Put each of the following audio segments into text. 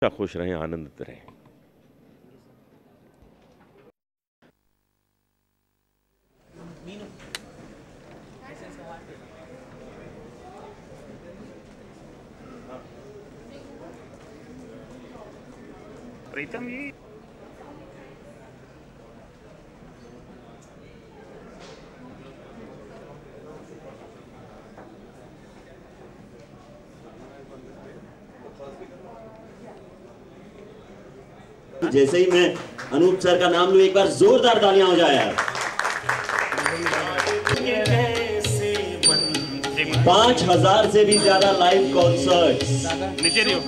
खुश रहें, आनंदित रहें। प्रीतम जी, जैसे ही मैं अनूप सर का नाम लूं, एक बार जोरदार तालियां हो जाए यार। 5,000 से भी ज्यादा लाइव कॉन्सर्ट, नीचे दियो।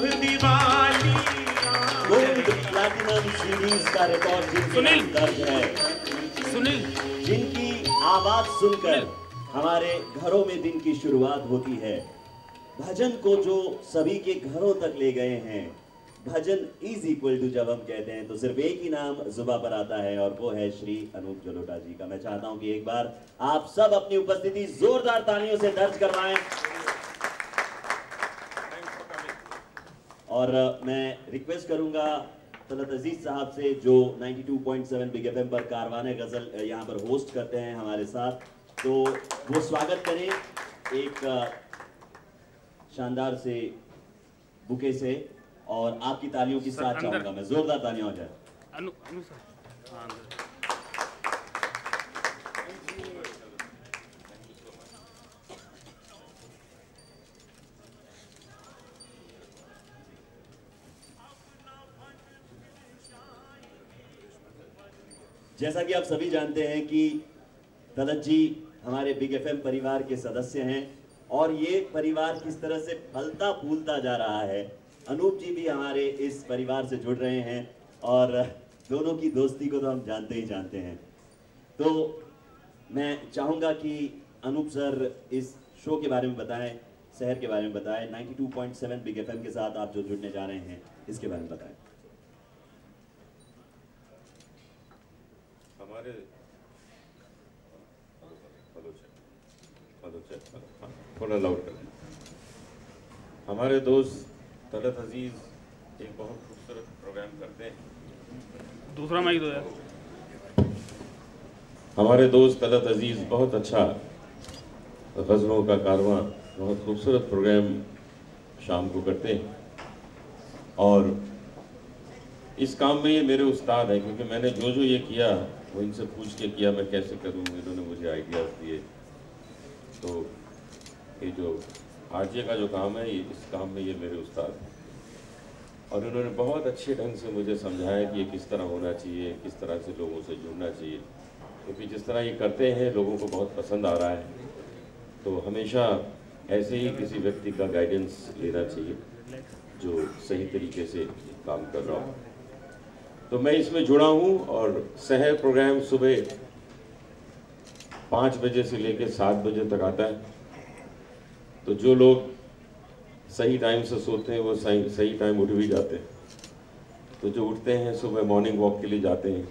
गोल्ड प्लैटिनम सीरीज का रिकॉर्ड जिनके नाम दर्ज है, सुनील, जिनकी आवाज सुनकर हमारे घरों में दिन की शुरुआत होती है, भजन को जो सभी के घरों तक ले गए हैं। भजन इज इक्वल टू जब हम कहते हैं तो सिर्फ एक ही नाम जुबा पर आता है और वो है श्री अनूप जलोटा जी का। मैं चाहता हूं कि एक बार आप सब अपनी उपस्थिति जोरदार तालियों से दर्ज करवाएं। और मैं रिक्वेस्ट करूंगा तलत अजीज साहब से, जो 92.7 बिग एफएम पर कारवाने गजल यहां पर होस्ट करते हैं हमारे साथ, तो वो स्वागत करें एक शानदार से बुके से, और आपकी तालियों के साथ चाहूंगा मैं जोरदार तालियां हो जाए। अनु सर, हाँ अंदर। जैसा कि आप सभी जानते हैं कि तलत जी हमारे बिग एफएम परिवार के सदस्य हैं, और ये परिवार किस तरह से फलता फूलता जा रहा है। अनूप जी भी हमारे इस परिवार से जुड़ रहे हैं, और दोनों की दोस्ती को तो हम जानते ही जानते हैं। तो मैं चाहूंगा कि अनूप सर इस शो के बारे में बताएं, शहर के बारे में बताएं, 92.7 बिग एफएम के साथ आप जो जुड़ने जा रहे हैं इसके बारे में बताएं। हमारे थोड़ा लाउड कर। हमारे दोस्त तलत अजीज एक बहुत खूबसूरत प्रोग्राम करते हैं। दूसरा माइक दो यार। हमारे दोस्त तलत अजीज बहुत अच्छा गज़लों का कारवां, बहुत खूबसूरत प्रोग्राम शाम को करते हैं, और इस काम में ये मेरे उस्ताद हैं, क्योंकि मैंने जो जो ये किया वो इनसे पूछ के किया, मैं कैसे करूँ, इन्होंने मुझे आइडियाज़ दिए। तो ये जो आरजे का जो काम है, इस काम में ये मेरे उस्ताद हैं, और इन्होंने बहुत अच्छे ढंग से मुझे समझाया कि ये किस तरह होना चाहिए, किस तरह से लोगों से जुड़ना चाहिए, क्योंकि जिस तरह ये करते हैं लोगों को बहुत पसंद आ रहा है। तो हमेशा ऐसे ही किसी व्यक्ति का गाइडेंस लेना चाहिए जो सही तरीके से काम कर रहा हो। तो मैं इसमें जुड़ा हूँ, और शहर प्रोग्राम सुबह 5 बजे से लेकर 7 बजे तक आता है। तो जो लोग सही टाइम से सोते हैं वो सही टाइम उठ भी जाते हैं। तो जो उठते हैं सुबह मॉर्निंग वॉक के लिए जाते हैं,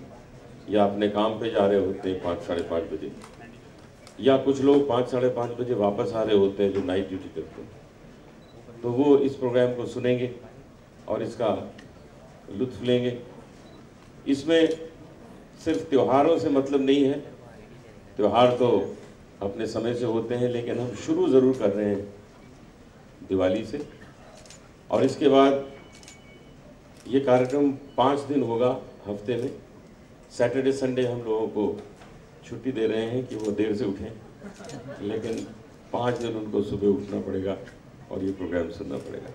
या अपने काम पे जा रहे होते हैं 5 साढ़े 5 बजे, या कुछ लोग 5 साढ़े 5 बजे वापस आ रहे होते हैं जो नाइट ड्यूटी करते हैं, तो वो इस प्रोग्राम को सुनेंगे और इसका लुत्फ लेंगे। इसमें सिर्फ त्योहारों से मतलब नहीं है, त्योहार तो अपने समय से होते हैं, लेकिन हम शुरू ज़रूर कर रहे हैं दिवाली से, और इसके बाद ये कार्यक्रम 5 दिन होगा हफ्ते में। सैटरडे संडे हम लोगों को छुट्टी दे रहे हैं कि वो देर से उठें, लेकिन 5 दिन उनको सुबह उठना पड़ेगा और ये प्रोग्राम सुनना पड़ेगा।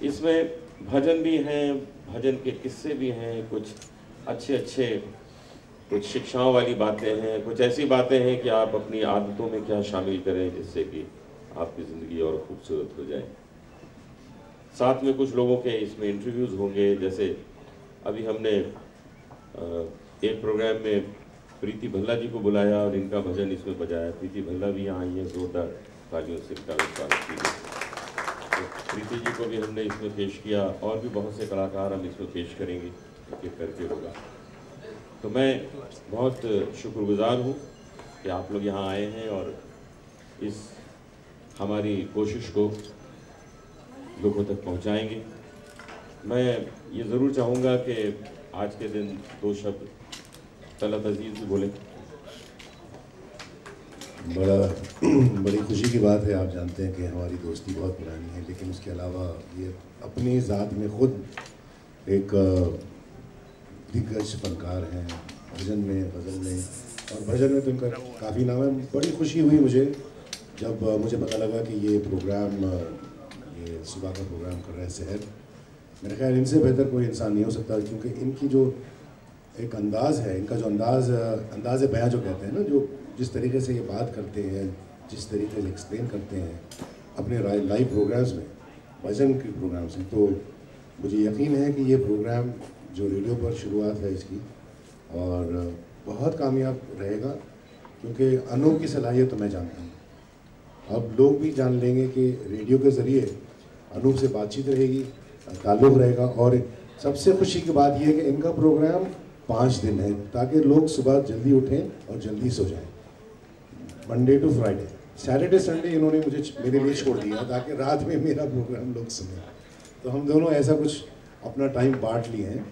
इसमें भजन भी हैं, भजन के किस्से भी हैं, कुछ अच्छे कुछ शिक्षाओं वाली बातें हैं, कुछ ऐसी बातें हैं कि आप अपनी आदतों में क्या शामिल करें जिससे कि आपकी ज़िंदगी और खूबसूरत हो जाए। साथ में कुछ लोगों के इसमें इंटरव्यूज़ होंगे, जैसे अभी हमने एक प्रोग्राम में प्रीति भल्ला जी को बुलाया और इनका भजन इसमें बजाया। प्रीति भल्ला भी यहाँ आई है, जोरदार तालियों से स्वागत कीजिए। तो प्रीति जी को भी हमने इसमें पेश किया, और भी बहुत से कलाकार हम इसमें पेश करेंगे, एक करके होगा। तो मैं बहुत शुक्रगुजार हूँ कि आप लोग यहाँ आए हैं और इस हमारी कोशिश को लोगों तक पहुँचाएंगे। मैं ये ज़रूर चाहूँगा कि आज के दिन दो शब्द तलत अजीज़ भी बोलें। बड़ी खुशी की बात है, आप जानते हैं कि हमारी दोस्ती बहुत पुरानी है, लेकिन उसके अलावा ये अपनी ज़ात में ख़ुद एक दिग्गज फनकार हैं, भजन में, गज़ल में, और भजन में तो इनका काफ़ी नाम है। बड़ी खुशी हुई मुझे जब मुझे पता लगा कि ये प्रोग्राम, ये सुबह का प्रोग्राम कर रहे हैं सहर। मेरे ख्याल इनसे बेहतर कोई इंसान नहीं हो सकता, क्योंकि इनकी जो एक अंदाज़ है, इनका जो अंदाज़ बयां जो कहते हैं ना, जो जिस तरीके से ये बात करते हैं, जिस तरीके से एक्सप्लेन करते हैं अपने लाइव प्रोग्राम्स में, भजन के प्रोग्राम्स में, तो मुझे यकीन है कि ये प्रोग्राम जो रेडियो पर शुरुआत है इसकी, और बहुत कामयाब रहेगा, क्योंकि अनूप की सलाहियत तो मैं जानता हूँ। अब लोग भी जान लेंगे कि रेडियो के ज़रिए अनूप से बातचीत रहेगी, ताल्लुक़ रहेगा। और सबसे खुशी की बात यह है कि इनका प्रोग्राम 5 दिन है, ताकि लोग सुबह जल्दी उठें और जल्दी सो जाएं। Monday to Friday, Saturday Sunday इन्होंने मुझे मेरे लिए छोड़ दिया ताकि रात में मेरा प्रोग्राम लोग सुनें। तो हम दोनों ऐसा कुछ अपना टाइम बांट लिए हैं,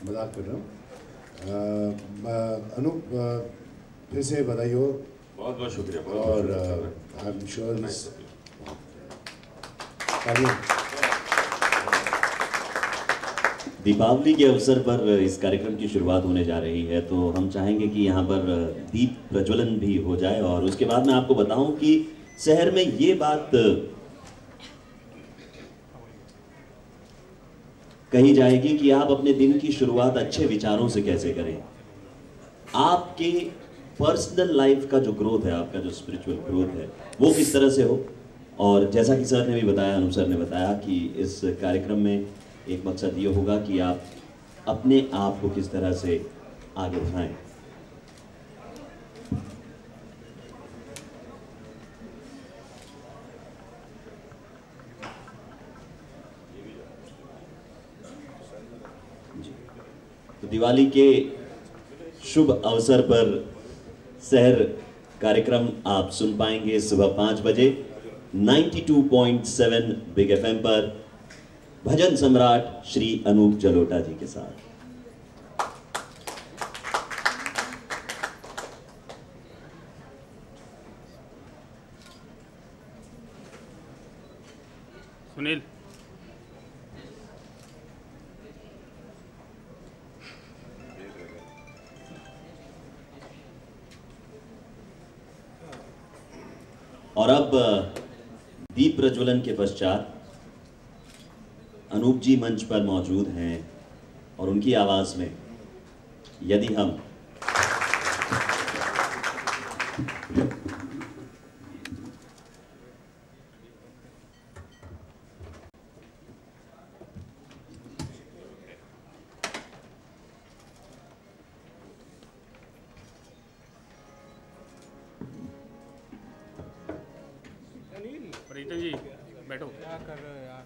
मजाक कर रहा हूँ। अनूप, फिर से बधाई हो। बहुत बहुत शुक्रिया। और I am sure this Deepawali के अवसर पर इस कार्यक्रम की शुरुआत होने जा रही है, तो हम चाहेंगे कि यहाँ पर दीप प्रज्वलन भी हो जाए। और उसके बाद मैं आपको बताऊं कि शहर में ये बात कही जाएगी कि आप अपने दिन की शुरुआत अच्छे विचारों से कैसे करें। आपके पर्सनल लाइफ का जो ग्रोथ है, आपका जो स्पिरिचुअल ग्रोथ है, वो किस तरह से हो। और जैसा कि सर ने भी बताया, अनूप सर ने बताया कि इस कार्यक्रम में एक मकसद ये होगा कि आप अपने आप को किस तरह से आगे बढ़ाएं। तो दिवाली के शुभ अवसर पर शहर कार्यक्रम आप सुन पाएंगे सुबह 5 बजे 92.7 बिग एफएम पर, भजन सम्राट श्री अनूप जलोटा जी के साथ। सुनील, और अब दीप प्रज्वलन के पश्चात अनूप जी मंच पर मौजूद हैं और उनकी आवाज में यदि हम प्रीतम जी बैठो। क्या कर रहे हो यार?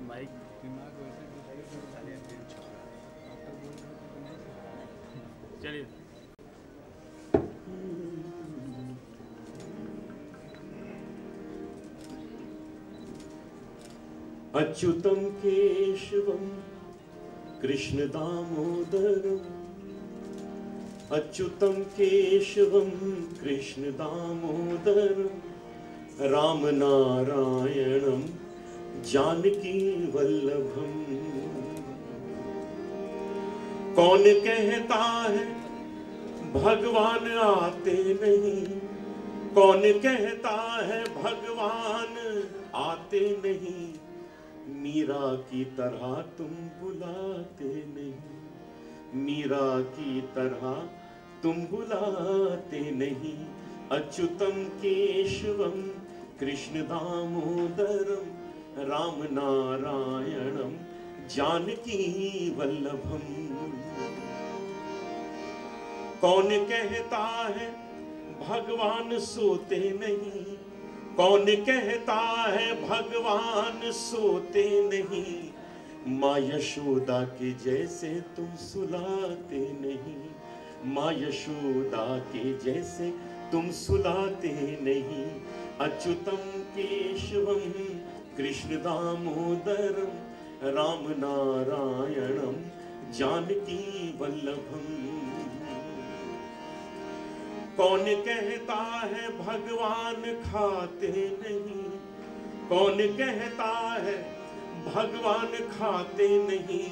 माइक दिमाग वैसे चलिए। अच्युतम केशवम कृष्ण दामोदरम, अच्युतम केशवम कृष्ण दामोदरम, राम नारायणम जानकी वल्लभम। कौन कहता है भगवान आते नहीं, कौन कहता है भगवान आते नहीं, मीरा की तरह तुम बुलाते नहीं, मीरा की तरह तुम बुलाते नहीं। अच्युतम केशवम कृष्ण दामोदरम, राम नारायणम जानकी वल्लभम। कौन कहता है भगवान सोते नहीं, कौन कहता है भगवान सोते नहीं। माँ यशोदा के जैसे तुम सुलाते नहीं, माँ यशोदा के जैसे तुम सुलाते नहीं। अच्युतम केशवम कृष्ण दामोदरम राम नारायणम जानकी वल्लभम। कौन कहता है भगवान खाते नहीं, कौन कहता है भगवान खाते नहीं।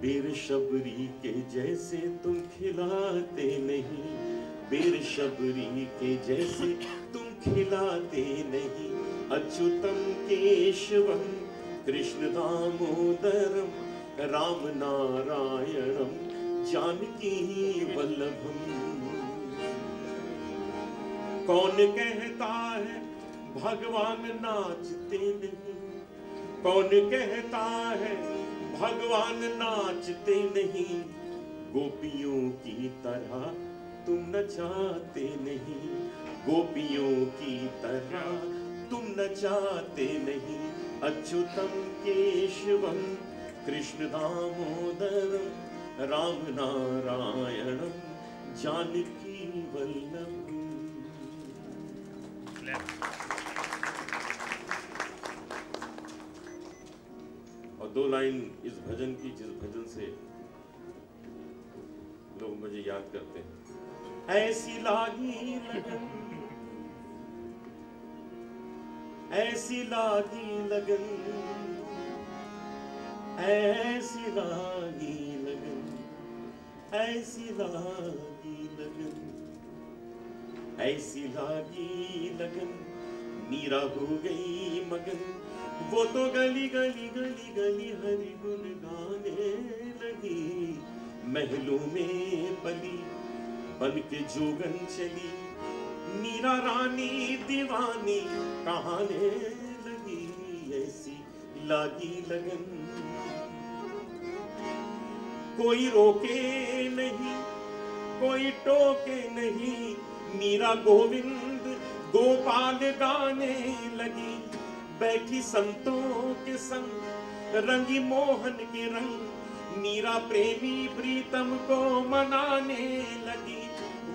बीर शबरी के जैसे तुम खिलाते नहीं, बीर शबरी के जैसे तुम खिलाते नहीं। अच्युतम केशवम कृष्ण दामोदरम राम नारायणम जानकी वल्लभम। कौन कहता है भगवान नाचते नहीं, कौन कहता है भगवान नाचते नहीं। गोपियों की तरह तुम नचाते नहीं, गोपियों की तरह तुम नचाते नहीं। अच्युतम केशवम कृष्ण दामोदरम राम नारायणम जानकी वल्लभम। और दो लाइन इस भजन की, जिस भजन से लोग मुझे याद करते हैं। ऐसी लागी लगन, ऐसी लागी लगन, ऐसी लागी लगन, ऐसी लागी लगन, ऐसी लागी लगन। मीरा हो गई मगन, वो तो गली गली गली गली हरि गुण गाने लगी। महलों में पली बन के जोगन चली, मीरा रानी दीवानी कहाने लगी। ऐसी लागी लगन, कोई रोके नहीं, कोई टोके नहीं। मीरा गोविंद गोपाल गाने लगी, बैठी संतों के संग रंगी मोहन के रंग। मीरा प्रेमी प्रीतम को मनाने लगी,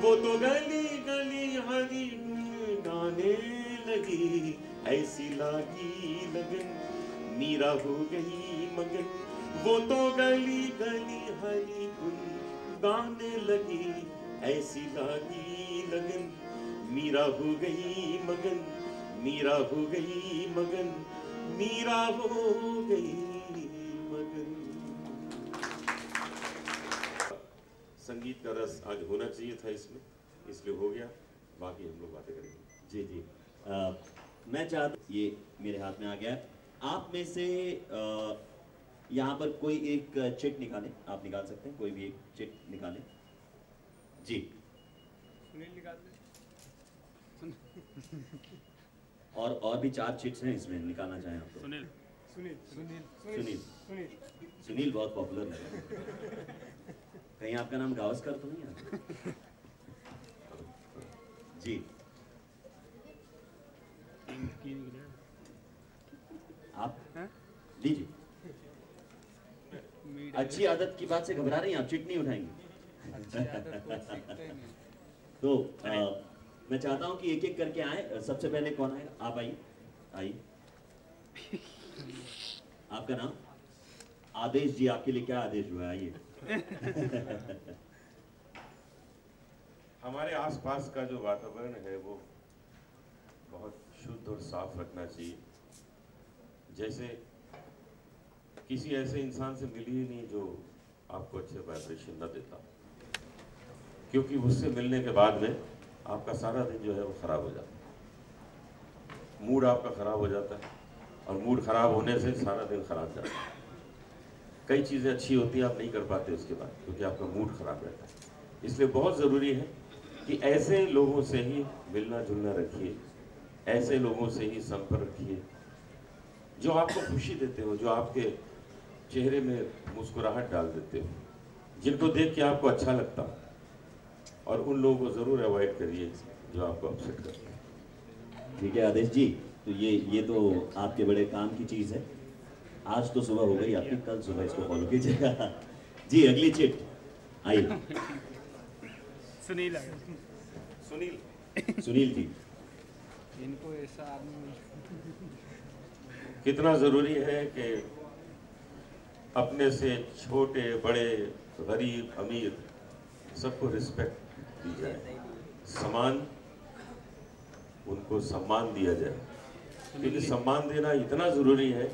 वो तो गली गली हरि गुण गाने लगी। ऐसी लागी लगन, मीरा हो गई मगन, वो तो गली गली हरि गुण गाने लगी। ऐसी लागी लगन, मीरा हो गई मगन, मीरा हो गई मगन, मीरा हो गई मगन। संगीत का रस आज होना चाहिए था इसमें, इसलिए हो गया। बाकी हम लोग बातें करेंगे। जी जी, मैं चाहता, ये मेरे हाथ में आ गया। आप में से यहाँ पर कोई एक चिट निकालें, आप निकाल सकते हैं, कोई भी एक चिट निकालें। जी सुनील निकाल दे। और भी 4 चिट्स हैं इसमें, निकालना चाहें आप तो। सुनील सुनील सुनील सुनील सुनील सुनील बहुत पॉपुलर है। कहीं आपका नाम गावस्कर तो नहीं है? जी आप लीजिए। अच्छी आदत की बात से घबरा रही हैं आप, चिट नहीं उठाएंगे। तो मैं चाहता हूं कि एक एक करके आए। सबसे पहले कौन आएगा? आप आइए, आइए। आपका नाम? आदेश जी, आपके लिए क्या आदेश हुआ? आइए। हमारे आसपास का जो वातावरण है वो बहुत शुद्ध और साफ रखना चाहिए। जैसे किसी ऐसे इंसान से मिली ही नहीं जो आपको अच्छे वाइब्रेशन न देता, क्योंकि उससे मिलने के बाद में आपका सारा दिन जो है वो ख़राब हो जाता है, मूड आपका ख़राब हो जाता है, और मूड ख़राब होने से सारा दिन ख़राब जाता है। कई चीज़ें अच्छी होती हैं आप नहीं कर पाते उसके बाद, क्योंकि आपका मूड ख़राब रहता है। इसलिए बहुत ज़रूरी है कि ऐसे लोगों से ही मिलना जुलना रखिए, ऐसे लोगों से ही संपर्क रखिए जो आपको खुशी देते हो, जो आपके चेहरे में मुस्कुराहट डाल देते हो, जिनको देख के आपको अच्छा लगता हो। और उन लोगों को ज़रूर अवॉइड करिए जो आपको अपसेट करते हैं। ठीक है आदेश जी, तो ये तो आपके बड़े काम की चीज़ है। आज तो सुबह हो गई आपकी, कल सुबह इसको फॉलो कीजिएगा। जी अगली चिट आइए। सुनील आ गया। सुनील जी, इनको ऐसा आदमी कितना ज़रूरी है कि अपने से छोटे बड़े गरीब अमीर सबको रिस्पेक्ट दी जाए, उनको सम्मान दिया जाए, क्योंकि सम्मान देना इतना ज़रूरी है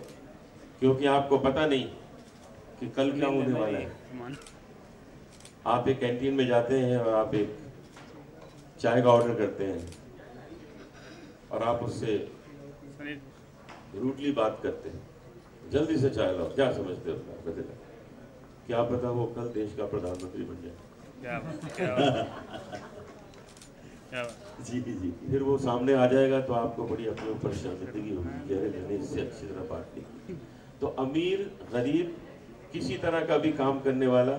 क्योंकि आपको पता नहीं कि कल क्या होने वाला है। आप एक कैंटीन में जाते हैं और आप एक चाय का ऑर्डर करते हैं और आप उससे रूडली बात करते हैं, जल्दी से चाय लाओ, क्या समझते हो उसका बदला? क्या पता वो कल देश का प्रधानमंत्री बन जाए। क्या बात, क्या बात, क्या बात। जी जी, फिर वो सामने आ जाएगा तो आपको बड़ी अपने ऊपर शर्मिंदगी होगी कि अरे मैंने इससे अच्छी तरह बात नहीं की। तो अमीर गरीब किसी तरह का भी काम करने वाला,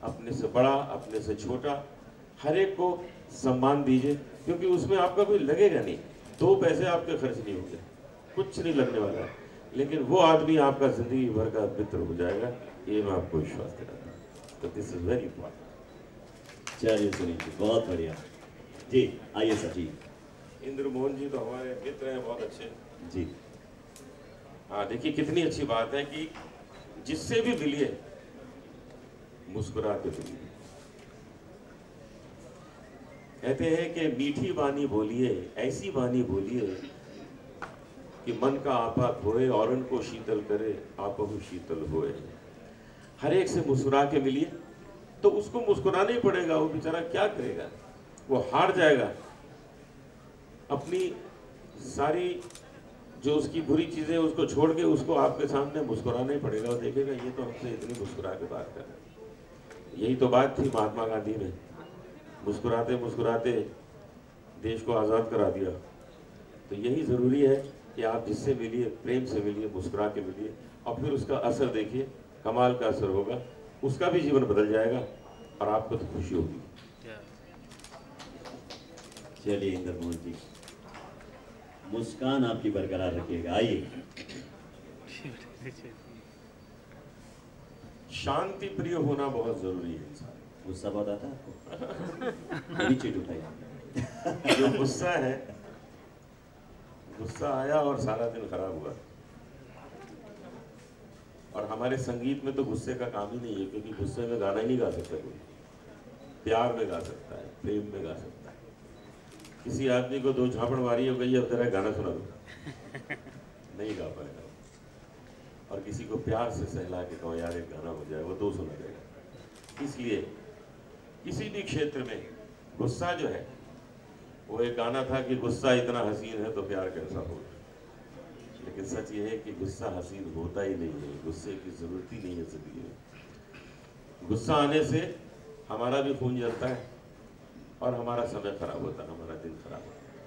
अपने से बड़ा अपने से छोटा, हर एक को सम्मान दीजिए, क्योंकि उसमें आपका कोई लगेगा नहीं, 2 पैसे आपके खर्च नहीं होंगे, कुछ नहीं लगने वाला है, लेकिन वो आदमी आपका जिंदगी भर का मित्र हो जाएगा, ये मैं आपको विश्वास दिलाता हूँ। तो दिस इज वेरी इंपॉर्टेंट। चलिए सुनील जी, बहुत बढ़िया। जी आइए सर जी। इंद्र मोहन जी तो हमारे मित्र हैं बहुत अच्छे। जी हाँ, देखिए कितनी अच्छी बात है कि जिससे भी मिलिए मुस्कुरा के मिलिए। कहते हैं कि मीठी बानी बोलिए, ऐसी बानी बोलिए कि मन का आपा खोए और उनको शीतल करे, आपहु शीतल होए। हर एक से मुस्कुरा के मिलिए, तो उसको मुस्कुराना ही पड़ेगा, वो बेचारा क्या करेगा, वो हार जाएगा। अपनी सारी जो उसकी बुरी चीजें उसको छोड़ के उसको आपके सामने मुस्कुराना ही पड़ेगा, और देखेगा ये तो हमसे इतनी मुस्कुरा के बात कर रहे हैं। यही तो बात थी महात्मा गांधी में, मुस्कुराते मुस्कुराते देश को आज़ाद करा दिया। तो यही ज़रूरी है कि आप जिससे मिलिए प्रेम से मिलिए, मुस्कुरा के मिलिए, और फिर उसका असर देखिए, कमाल का असर होगा, उसका भी जीवन बदल जाएगा और आपको तो खुशी होगी। चलिए इंद्र मोहन जी, मुस्कान आपकी बरकरार रखिएगा। आइए। शांति प्रिय होना बहुत जरूरी है इंसान। गुस्सा बहुत आता है आपको? अभी चिट उठाइए। जो गुस्सा है, गुस्सा आया और सारा दिन खराब हुआ। और हमारे संगीत में तो गुस्से का काम ही नहीं है, क्योंकि गुस्से में गाना ही नहीं गा सकता कोई। प्यार में गा सकता है, प्रेम में गा सकता है। किसी आदमी को 2 झापड़ मारी हो गई, अब जरा गाना सुना दो, नहीं गा पाएगा। और किसी को प्यार से सहला के कहो यार एक गाना हो जाए, वो 2 सुना देगा। इसलिए किसी भी क्षेत्र में गुस्सा जो है, वो एक गाना था कि गुस्सा इतना हसीन है तो प्यार कैसा हो। लेकिन सच ये है कि गुस्सा हसीन होता ही नहीं है, गुस्से की जरूरत ही नहीं है जिंदगी में। गुस्सा आने से हमारा भी खून जलता है और हमारा समय खराब होता है, हमारा दिन खराब होता है।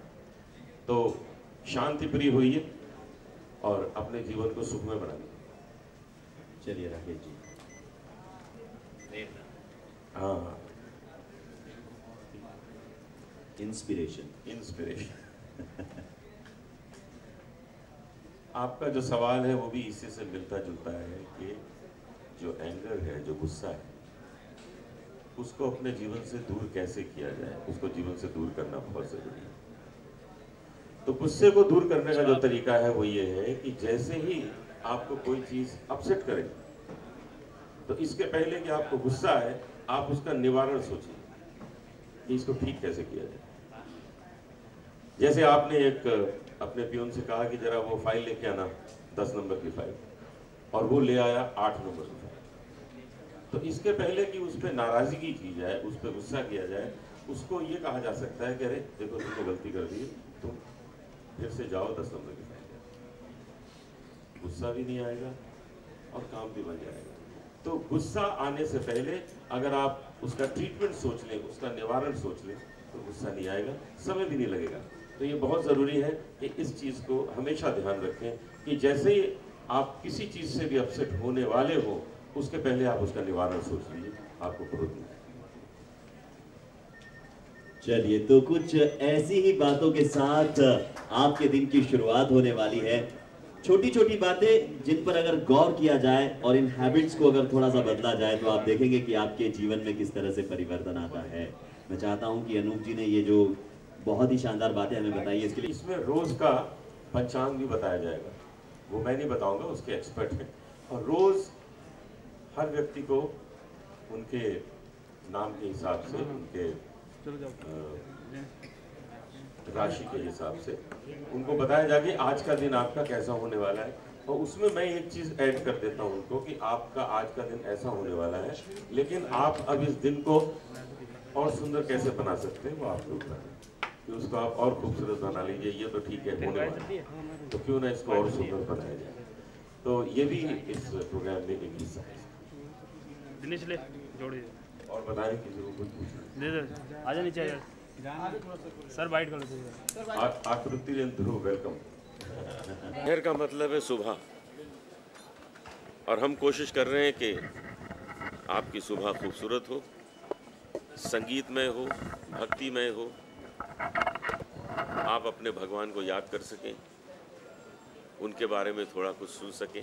तो शांति प्रिय होइए और अपने जीवन को सुखमय बनाइए। चलिए राकेश जी। हाँ, इंस्पिरेशन। इंस्पिरेशन। आपका जो सवाल है वो भी इसी से मिलता जुलता है कि जो एंगर है, जो गुस्सा है, उसको अपने जीवन से दूर कैसे किया जाए, उसको जीवन से दूर करना बहुत जरूरी है। तो गुस्से को दूर करने का जो तरीका है वो ये है कि जैसे ही आपको कोई चीज अपसेट करे, तो इसके पहले कि आपको गुस्सा आए, आप उसका निवारण सोचिए कि इसको ठीक कैसे किया जाए। जैसे आपने एक अपने पियून से कहा कि जरा वो फाइल लेके आना, 10 नंबर की फाइल, और वो ले आया 8 नंबर की फाइल। तो इसके पहले कि उस पर नाराजगी की जाए, उस पर गुस्सा किया जाए, उसको ये कहा जा सकता है कि अरे देखो तुमने गलती कर दी, तुम फिर से जाओ 10 नंबर की फाइल। गुस्सा भी नहीं आएगा और काम भी बन जाएगा। तो गुस्सा आने से पहले अगर आप उसका ट्रीटमेंट सोच लें, उसका निवारण सोच लें, तो गुस्सा नहीं आएगा, समय भी नहीं लगेगा। तो ये बहुत ज़रूरी है कि इस चीज़ को हमेशा ध्यान रखें कि जैसे ही आप किसी चीज़ से भी अपसेट होने वाले हो, उसके पहले आप उसका निवारण सोच लीजिए, आपको क्रोध नहीं आएगा। चलिए, तो कुछ ऐसी ही बातों के साथ आपके दिन की शुरुआत होने वाली है। छोटी छोटी बातें जिन पर अगर गौर किया जाए और इन हैबिट्स को अगर थोड़ा सा बदला जाए तो आप देखेंगे कि आपके जीवन में किस तरह से परिवर्तन आता है। मैं चाहता हूं कि अनूप जी ने ये जो बहुत ही शानदार बातें हमें बताई, इसके लिए इसमें रोज का पंचांग भी बताया जाएगा, वो मैं नहीं बताऊंगा, उसके एक्सपर्ट हैं। और रोज हर व्यक्ति को उनके नाम के हिसाब से, उनके राशि के हिसाब से उनको बताया जाए कि आज का दिन आपका कैसा होने वाला है। और उसमें मैं एक चीज ऐड कर देता हूं उनको कि आपका आज का दिन ऐसा होने वाला है, लेकिन आप अब इस दिन को और सुंदर कैसे बना सकते हैं वो आपके ऊपर है कि उसको आप और खूबसूरत बना लीजिए। ये तो ठीक है होने वाला है, तो क्यों ना इसको और सुंदर बनाया जाए। तो ये भी इस प्रोग्राम में एक हिस्सा है। दिनेश ले जोड़िए और बताएं किसी को कुछ पूछना दे दे आजा नीचे यार सर वाइट कलर आकृति ध्रुव वेलकम। शहर का मतलब है सुबह, और हम कोशिश कर रहे हैं कि आपकी सुबह खूबसूरत हो, संगीतमय हो, भक्तिमय हो, आप अपने भगवान को याद कर सकें, उनके बारे में थोड़ा कुछ सुन सकें,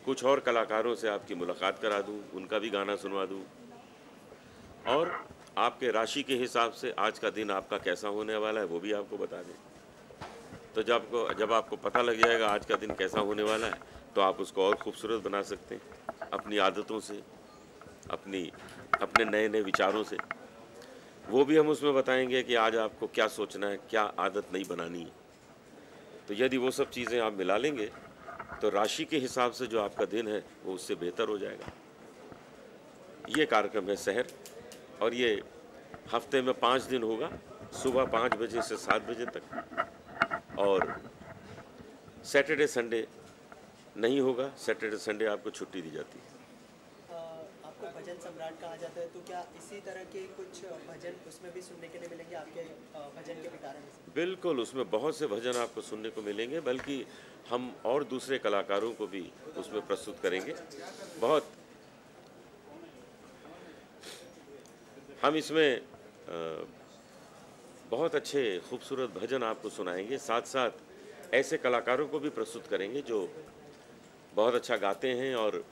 कुछ और कलाकारों से आपकी मुलाकात करा दूं, उनका भी गाना सुनवा दूं, और आपके राशि के हिसाब से आज का दिन आपका कैसा होने वाला है वो भी आपको बता दें। तो जब आपको पता लग जाएगा आज का दिन कैसा होने वाला है, तो आप उसको और खूबसूरत बना सकते हैं अपनी आदतों से, अपने नए नए विचारों से। वो भी हम उसमें बताएंगे कि आज आपको क्या सोचना है, क्या आदत नहीं बनानी है। तो यदि वो सब चीज़ें आप मिला लेंगे तो राशि के हिसाब से जो आपका दिन है वो उससे बेहतर हो जाएगा। ये कार्यक्रम है सहर, और ये हफ्ते में 5 दिन होगा, सुबह 5 बजे से 7 बजे तक। और सैटरडे संडे नहीं होगा, सैटरडे संडे आपको छुट्टी दी जाती है। आपको भजन सम्राट कहा जाता है, तो क्या इसी तरह के कुछ भजन उसमें भी सुनने के लिए मिलेंगे आपके भजन के कारण से? बिल्कुल, उसमें बहुत से भजन आपको सुनने को मिलेंगे, बल्कि हम और दूसरे कलाकारों को भी उसमें प्रस्तुत करेंगे। हम इसमें बहुत अच्छे खूबसूरत भजन आपको सुनाएंगे, साथ साथ ऐसे कलाकारों को भी प्रस्तुत करेंगे जो बहुत अच्छा गाते हैं और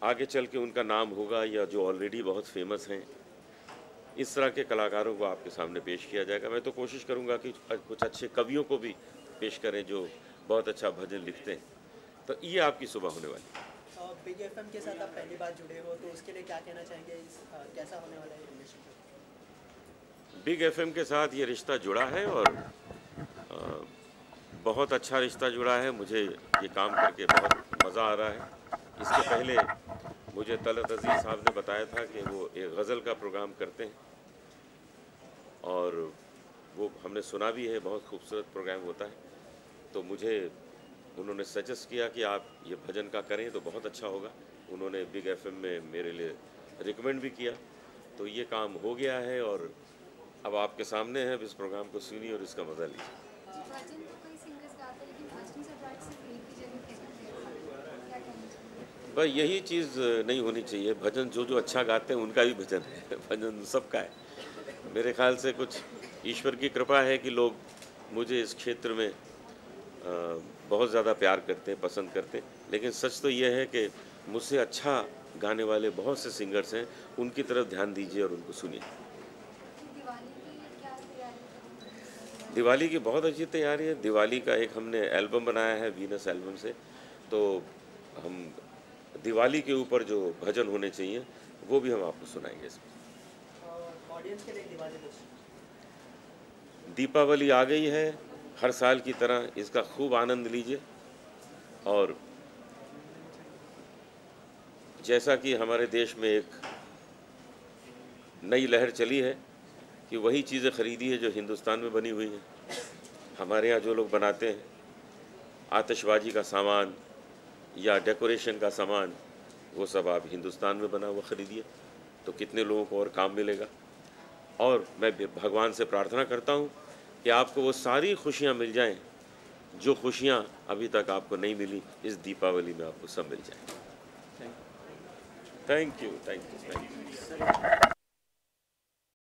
आगे चल के उनका नाम होगा, या जो ऑलरेडी बहुत फेमस हैं। इस तरह के कलाकारों को आपके सामने पेश किया जाएगा। मैं तो कोशिश करूंगा कि कुछ अच्छे कवियों को भी पेश करें जो बहुत अच्छा भजन लिखते हैं। तो ये आपकी सुबह होने वाली है। बिग एफएम के साथ आप पहली बार जुड़े हो, तो उसके लिए क्या कहना चाहेंगे? कैसा होने वाला है रिलेशनशिप? बिग एफएम के साथ ये रिश्ता जुड़ा है और बहुत अच्छा रिश्ता जुड़ा है। मुझे ये काम करके बहुत मज़ा आ रहा है। इसके पहले मुझे तलत अजीज़ साहब ने बताया था कि वो एक गज़ल का प्रोग्राम करते हैं, और वो हमने सुना भी है, बहुत खूबसूरत प्रोग्राम होता है। तो मुझे उन्होंने सजेस्ट किया कि आप ये भजन का करें तो बहुत अच्छा होगा। उन्होंने बिग एफएम में मेरे लिए रिकमेंड भी किया, तो ये काम हो गया है और अब आपके सामने है। इस प्रोग्राम को सुनिए और इसका मज़ा लीजिए। भाई यही चीज़ नहीं होनी चाहिए। भजन जो अच्छा गाते हैं उनका भी भजन है, भजन सबका है। मेरे ख्याल से कुछ ईश्वर की कृपा है कि लोग मुझे इस क्षेत्र में बहुत ज़्यादा प्यार करते हैं, पसंद करते हैं। लेकिन सच तो ये है कि मुझसे अच्छा गाने वाले बहुत से सिंगर्स हैं, उनकी तरफ ध्यान दीजिए और उनको सुनिए। दिवाली की बहुत अच्छी तैयारी है। दिवाली का एक हमने एल्बम बनाया है वीनस एल्बम से, तो हम दिवाली के ऊपर जो भजन होने चाहिए वो भी हम आपको सुनाएंगे इसमें। ऑडियंस के लिए दीपावली आ गई है, हर साल की तरह इसका खूब आनंद लीजिए। और जैसा कि हमारे देश में एक नई लहर चली है कि वही चीज़ें ख़रीदी है जो हिंदुस्तान में बनी हुई हैं। हमारे यहाँ जो लोग बनाते हैं आतिशबाजी का सामान या डेकोरेशन का सामान, वो सब आप हिंदुस्तान में बना हुआ ख़रीदिए, तो कितने लोगों को और काम मिलेगा। और मैं भगवान से प्रार्थना करता हूँ कि आपको वो सारी खुशियाँ मिल जाएं जो खुशियाँ अभी तक आपको नहीं मिली, इस दीपावली में आपको सब मिल जाए। Thank you.